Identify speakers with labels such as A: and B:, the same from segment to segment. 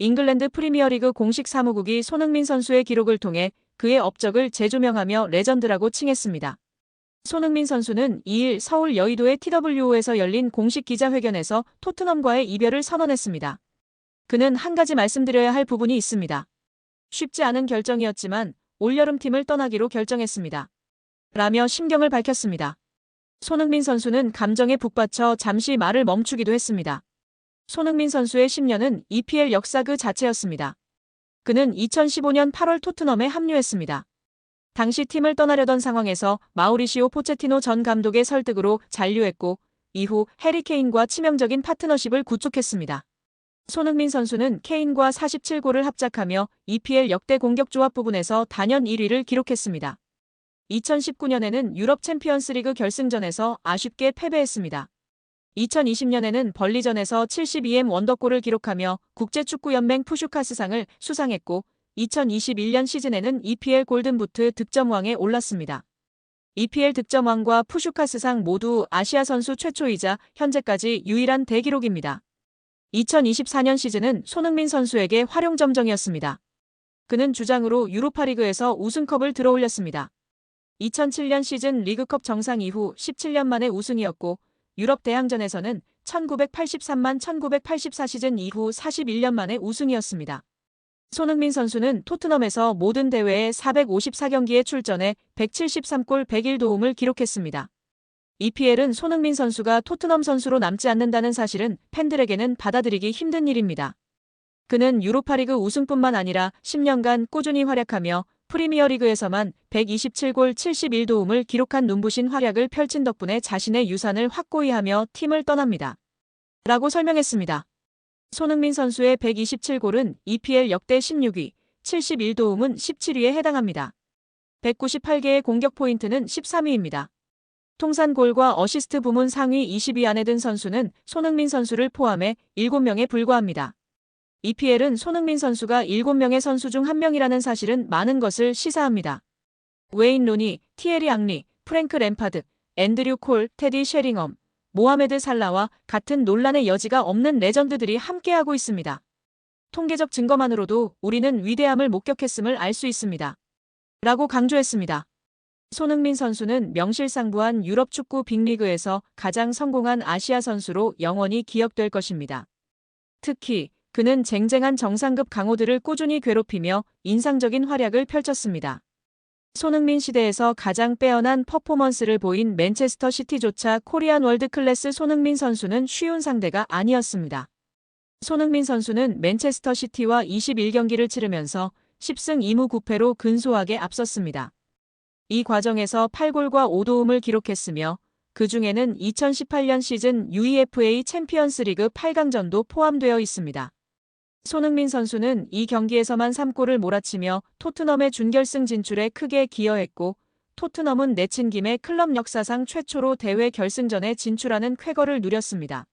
A: 잉글랜드 프리미어리그 공식 사무국이 손흥민 선수의 기록을 통해 그의 업적을 재조명하며 레전드라고 칭했습니다. 손흥민 선수는 2일 서울 여의도의 TWO에서 열린 공식 기자회견에서 토트넘과의 이별을 선언했습니다. 그는 한 가지 말씀드려야 할 부분이 있습니다. 쉽지 않은 결정이었지만 올여름 팀을 떠나기로 결정했습니다. 라며 심경을 밝혔습니다. 손흥민 선수는 감정에 북받쳐 잠시 말을 멈추기도 했습니다. 손흥민 선수의 10년은 EPL 역사 그 자체였습니다. 그는 2015년 8월 토트넘에 합류했습니다. 당시 팀을 떠나려던 상황에서 마우리시오 포체티노 전 감독의 설득으로 잔류했고 이후 해리 케인과 치명적인 파트너십을 구축했습니다. 손흥민 선수는 케인과 47골을 합작하며 EPL 역대 공격 조합 부분에서 단연 1위를 기록했습니다. 2019년에는 유럽 챔피언스리그 결승전에서 아쉽게 패배했습니다. 2020년에는 벌리전에서 72M 원더골을 기록하며 국제축구연맹 푸슈카스상을 수상했고 2021년 시즌에는 EPL 골든부트 득점왕에 올랐습니다. EPL 득점왕과 푸슈카스상 모두 아시아 선수 최초이자 현재까지 유일한 대기록입니다. 2024년 시즌은 손흥민 선수에게 활용점정이었습니다. 그는 주장으로 유로파리그에서 우승컵을 들어올렸습니다. 2007년 시즌 리그컵 정상 이후 17년 만에 우승이었고 유럽 대항전에서는 1984 시즌 이후 41년 만에 우승이었습니다. 손흥민 선수는 토트넘에서 모든 대회에 454경기에 출전해 173골 101도움을 기록했습니다. EPL은 손흥민 선수가 토트넘 선수로 남지 않는다는 사실은 팬들에게는 받아들이기 힘든 일입니다. 그는 유로파리그 우승뿐만 아니라 10년간 꾸준히 활약하며 프리미어리그에서만 127골 71도움을 기록한 눈부신 활약을 펼친 덕분에 자신의 유산을 확고히 하며 팀을 떠납니다. 라고 설명했습니다. 손흥민 선수의 127골은 EPL 역대 16위, 71도움은 17위에 해당합니다. 198개의 공격 포인트는 13위입니다. 통산 골과 어시스트 부문 상위 20위 안에 든 선수는 손흥민 선수를 포함해 7명에 불과합니다. EPL은 손흥민 선수가 7명의 선수 중 1명이라는 사실은 많은 것을 시사합니다. 웨인 루니, 티에리 앙리, 프랭크 램파드, 앤드류 콜, 테디 쉐링엄, 모하메드 살라와 같은 논란의 여지가 없는 레전드들이 함께하고 있습니다. 통계적 증거만으로도 우리는 위대함을 목격했음을 알 수 있습니다. 라고 강조했습니다. 손흥민 선수는 명실상부한 유럽 축구 빅리그에서 가장 성공한 아시아 선수로 영원히 기억될 것입니다. 특히 그는 쟁쟁한 정상급 강호들을 꾸준히 괴롭히며 인상적인 활약을 펼쳤습니다. 손흥민 시대에서 가장 빼어난 퍼포먼스를 보인 맨체스터 시티조차 코리안 월드 클래스 손흥민 선수는 쉬운 상대가 아니었습니다. 손흥민 선수는 맨체스터 시티와 21경기를 치르면서 10승 2무 9패로 근소하게 앞섰습니다. 이 과정에서 8골과 5도움을 기록했으며 그 중에는 2018년 시즌 UEFA 챔피언스 리그 8강전도 포함되어 있습니다. 손흥민 선수는 이 경기에서만 3골을 몰아치며 토트넘의 준결승 진출에 크게 기여했고 토트넘은 내친 김에 클럽 역사상 최초로 대회 결승전에 진출하는 쾌거를 누렸습니다.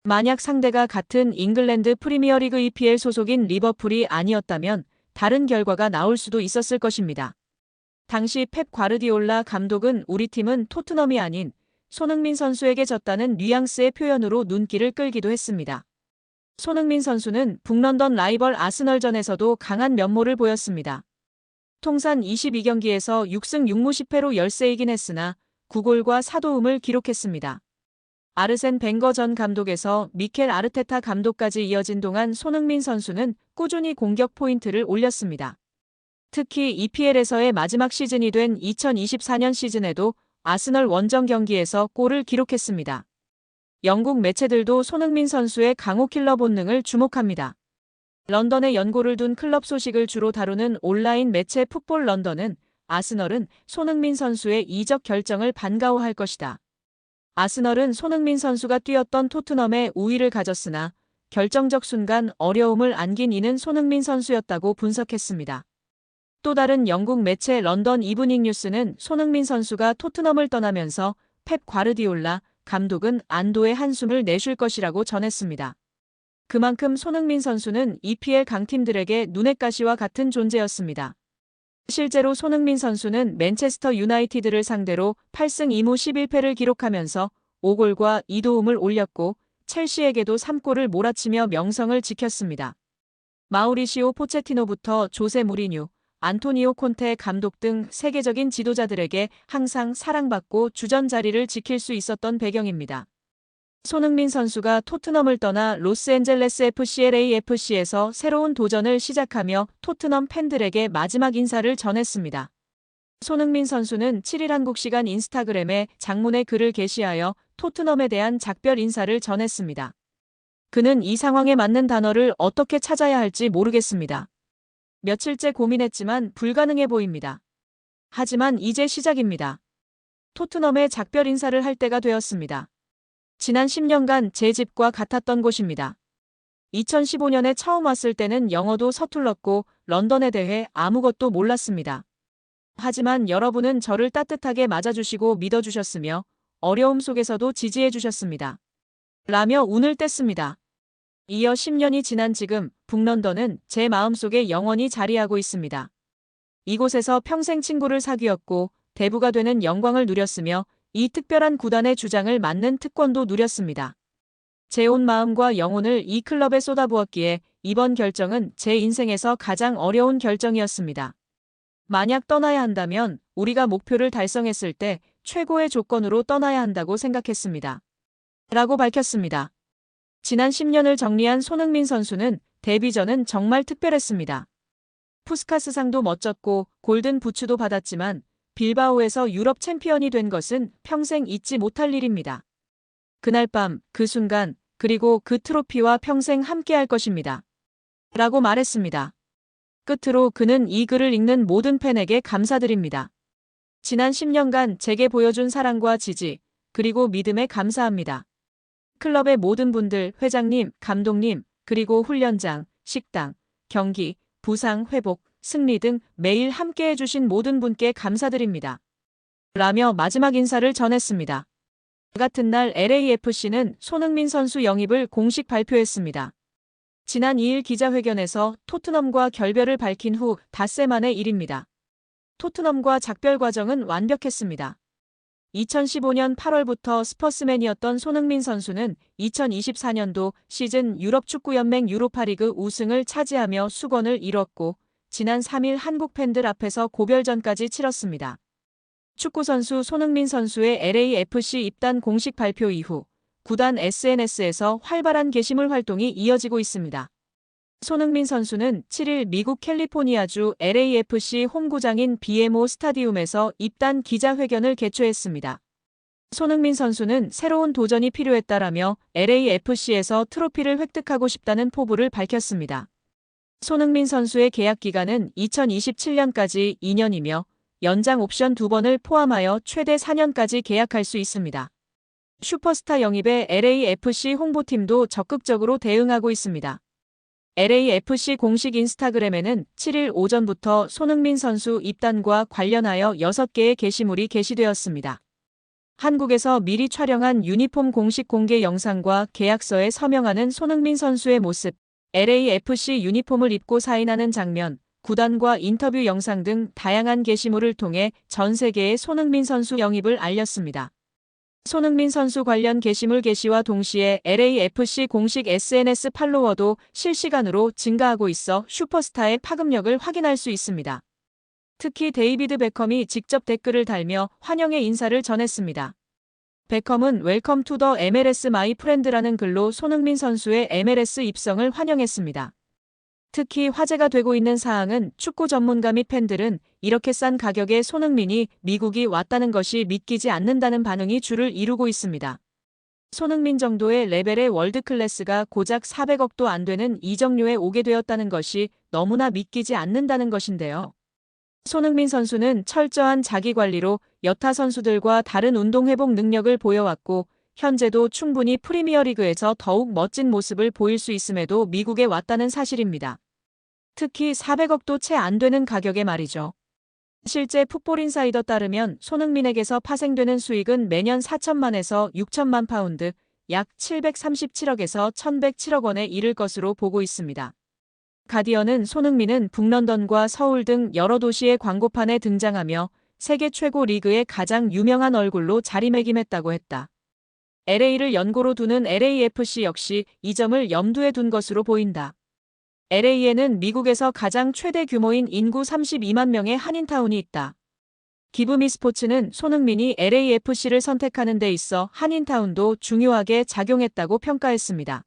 A: 만약 상대가 같은 잉글랜드 프리미어리그 EPL 소속인 리버풀이 아니었다면 다른 결과가 나올 수도 있었을 것입니다. 당시 펩 과르디올라 감독은 우리 팀은 토트넘이 아닌 손흥민 선수에게 졌다는 뉘앙스의 표현으로 눈길을 끌기도 했습니다. 손흥민 선수는 북런던 라이벌 아스널전에서도 강한 면모를 보였습니다. 통산 22경기에서 6승 6무 10패로 열세이긴 했으나 9골과 4도움을 기록했습니다. 아르센 벵거 전 감독에서 미켈 아르테타 감독까지 이어진 동안 손흥민 선수는 꾸준히 공격 포인트를 올렸습니다. 특히 EPL에서의 마지막 시즌이 된 2024년 시즌에도 아스널 원정 경기에서 골을 기록했습니다. 영국 매체들도 손흥민 선수의 강호 킬러 본능을 주목합니다. 런던에 연고를 둔 클럽 소식을 주로 다루는 온라인 매체 풋볼 런던은 아스널은 손흥민 선수의 이적 결정을 반가워할 것이다. 아스널은 손흥민 선수가 뛰었던 토트넘에 우위를 가졌으나 결정적 순간 어려움을 안긴 이는 손흥민 선수였다고 분석했습니다. 또 다른 영국 매체 런던 이브닝 뉴스는 손흥민 선수가 토트넘을 떠나면서 펩 과르디올라 감독은 안도의 한숨을 내쉴 것이라고 전했습니다. 그만큼 손흥민 선수는 EPL 강팀들에게 눈엣 가시와 같은 존재였습니다. 실제로 손흥민 선수는 맨체스터 유나이티드를 상대로 8승 2무 11패를 기록하면서 5골과 2도움을 올렸고 첼시에게도 3골을 몰아치며 명성을 지켰습니다. 마우리시오 포체티노부터 조세 무리뉴, 안토니오 콘테 감독 등 세계적인 지도자들에게 항상 사랑받고 주전 자리를 지킬 수 있었던 배경입니다. 손흥민 선수가 토트넘을 떠나 로스앤젤레스 FC LAFC에서 새로운 도전을 시작하며 토트넘 팬들에게 마지막 인사를 전했습니다. 손흥민 선수는 7일 한국 시간 인스타그램에 장문의 글을 게시하여 토트넘에 대한 작별 인사를 전했습니다. 그는 이 상황에 맞는 단어를 어떻게 찾아야 할지 모르겠습니다. 며칠째 고민했지만 불가능해 보입니다. 하지만 이제 시작입니다. 토트넘에 작별 인사를 할 때가 되었습니다. 지난 10년간 제 집과 같았던 곳입니다. 2015년에 처음 왔을 때는 영어도 서툴렀고 런던에 대해 아무것도 몰랐습니다. 하지만 여러분은 저를 따뜻하게 맞아주시고 믿어주셨으며 어려움 속에서도 지지해주셨습니다. 라며 운을 뗐습니다. 이어 10년이 지난 지금 북런던은 제 마음속에 영원히 자리하고 있습니다. 이곳에서 평생 친구를 사귀었고 대부가 되는 영광을 누렸으며 이 특별한 구단의 주장을 맡는 특권도 누렸습니다. 제 온 마음과 영혼을 이 클럽에 쏟아부었기에 이번 결정은 제 인생에서 가장 어려운 결정이었습니다. 만약 떠나야 한다면 우리가 목표를 달성했을 때 최고의 조건으로 떠나야 한다고 생각했습니다. 라고 밝혔습니다. 지난 10년을 정리한 손흥민 선수는 데뷔 전은 정말 특별했습니다. 푸스카스상도 멋졌고 골든 부츠도 받았지만 빌바오에서 유럽 챔피언이 된 것은 평생 잊지 못할 일입니다. 그날 밤, 그 순간, 그리고 그 트로피와 평생 함께할 것입니다. 라고 말했습니다. 끝으로 그는 이 글을 읽는 모든 팬에게 감사드립니다. 지난 10년간 제게 보여준 사랑과 지지, 그리고 믿음에 감사합니다. 클럽의 모든 분들, 회장님, 감독님, 그리고 훈련장, 식당, 경기, 부상, 회복, 승리 등 매일 함께해 주신 모든 분께 감사드립니다. 라며 마지막 인사를 전했습니다. 같은 날 LAFC는 손흥민 선수 영입을 공식 발표했습니다. 지난 2일 기자회견에서 토트넘과 결별을 밝힌 후 닷새 만의 일입니다. 토트넘과 작별 과정은 완벽했습니다. 2015년 8월부터 스퍼스맨이었던 손흥민 선수는 2024년도 시즌 유럽축구연맹 유로파리그 우승을 차지하며 수건을 이뤘고 지난 3일 한국 팬들 앞에서 고별전까지 치렀습니다. 축구선수 손흥민 선수의 LAFC 입단 공식 발표 이후 구단 SNS에서 활발한 게시물 활동이 이어지고 있습니다. 손흥민 선수는 7일 미국 캘리포니아주 LAFC 홈구장인 BMO 스타디움에서 입단 기자회견을 개최했습니다. 손흥민 선수는 새로운 도전이 필요했다라며 LAFC에서 트로피를 획득하고 싶다는 포부를 밝혔습니다. 손흥민 선수의 계약 기간은 2027년까지 2년이며 연장 옵션 2번을 포함하여 최대 4년까지 계약할 수 있습니다. 슈퍼스타 영입에 LAFC 홍보팀도 적극적으로 대응하고 있습니다. LAFC 공식 인스타그램에는 7일 오전부터 손흥민 선수 입단과 관련하여 6개의 게시물이 게시되었습니다. 한국에서 미리 촬영한 유니폼 공식 공개 영상과 계약서에 서명하는 손흥민 선수의 모습, LAFC 유니폼을 입고 사인하는 장면, 구단과 인터뷰 영상 등 다양한 게시물을 통해 전 세계의 손흥민 선수 영입을 알렸습니다. 손흥민 선수 관련 게시물 게시와 동시에 LAFC 공식 SNS 팔로워도 실시간으로 증가하고 있어 슈퍼스타의 파급력을 확인할 수 있습니다. 특히 데이비드 베컴이 직접 댓글을 달며 환영의 인사를 전했습니다. 베컴은 웰컴 투 더 MLS 마이 프렌드라는 글로 손흥민 선수의 MLS 입성을 환영했습니다. 특히 화제가 되고 있는 사항은 축구 전문가 및 팬들은 이렇게 싼 가격에 손흥민이 미국이 왔다는 것이 믿기지 않는다는 반응이 주를 이루고 있습니다. 손흥민 정도의 레벨의 월드클래스가 고작 400억도 안 되는 이적료에 오게 되었다는 것이 너무나 믿기지 않는다는 것인데요. 손흥민 선수는 철저한 자기관리로 여타 선수들과 다른 운동 회복 능력을 보여왔고 현재도 충분히 프리미어리그에서 더욱 멋진 모습을 보일 수 있음에도 미국에 왔다는 사실입니다. 특히 400억도 채 안 되는 가격에 말이죠. 실제 풋볼인사이더 따르면 손흥민에게서 파생되는 수익은 매년 4천만에서 6천만 파운드, 약 737억에서 1107억 원에 이를 것으로 보고 있습니다. 가디언은 손흥민은 북런던과 서울 등 여러 도시의 광고판에 등장하며 세계 최고 리그의 가장 유명한 얼굴로 자리매김했다고 했다. LA를 연고로 두는 LAFC 역시 이 점을 염두에 둔 것으로 보인다. LA에는 미국에서 가장 최대 규모인 인구 32만 명의 한인타운이 있다. 기브미 스포츠는 손흥민이 LAFC를 선택하는 데 있어 한인타운도 중요하게 작용했다고 평가했습니다.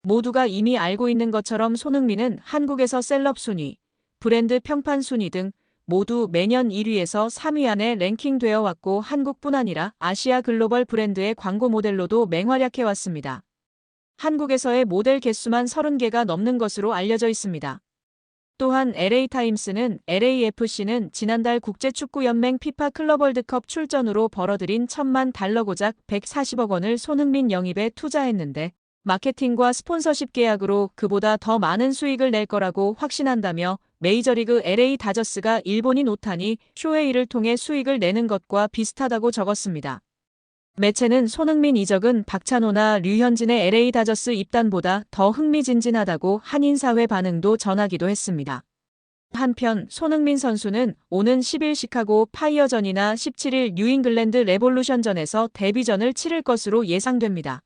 A: 모두가 이미 알고 있는 것처럼 손흥민은 한국에서 셀럽 순위, 브랜드 평판 순위 등 모두 매년 1위에서 3위 안에 랭킹되어 왔고 한국뿐 아니라 아시아 글로벌 브랜드의 광고 모델로도 맹활약해왔습니다. 한국에서의 모델 개수만 30개가 넘는 것으로 알려져 있습니다. 또한 LA타임스는 LAFC는 지난달 국제축구연맹 피파 클럽 월드컵 출전으로 벌어들인 1,000만 달러 고작 140억 원을 손흥민 영입에 투자했는데 마케팅과 스폰서십 계약으로 그보다 더 많은 수익을 낼 거라고 확신한다며 메이저리그 LA 다저스가 일본인 오타니 쇼헤이를 통해 수익을 내는 것과 비슷하다고 적었습니다. 매체는 손흥민 이적은 박찬호나 류현진의 LA 다저스 입단보다 더 흥미진진하다고 한인사회 반응도 전하기도 했습니다. 한편 손흥민 선수는 오는 10일 시카고 파이어전이나 17일 뉴잉글랜드 레볼루션전에서 데뷔전을 치를 것으로 예상됩니다.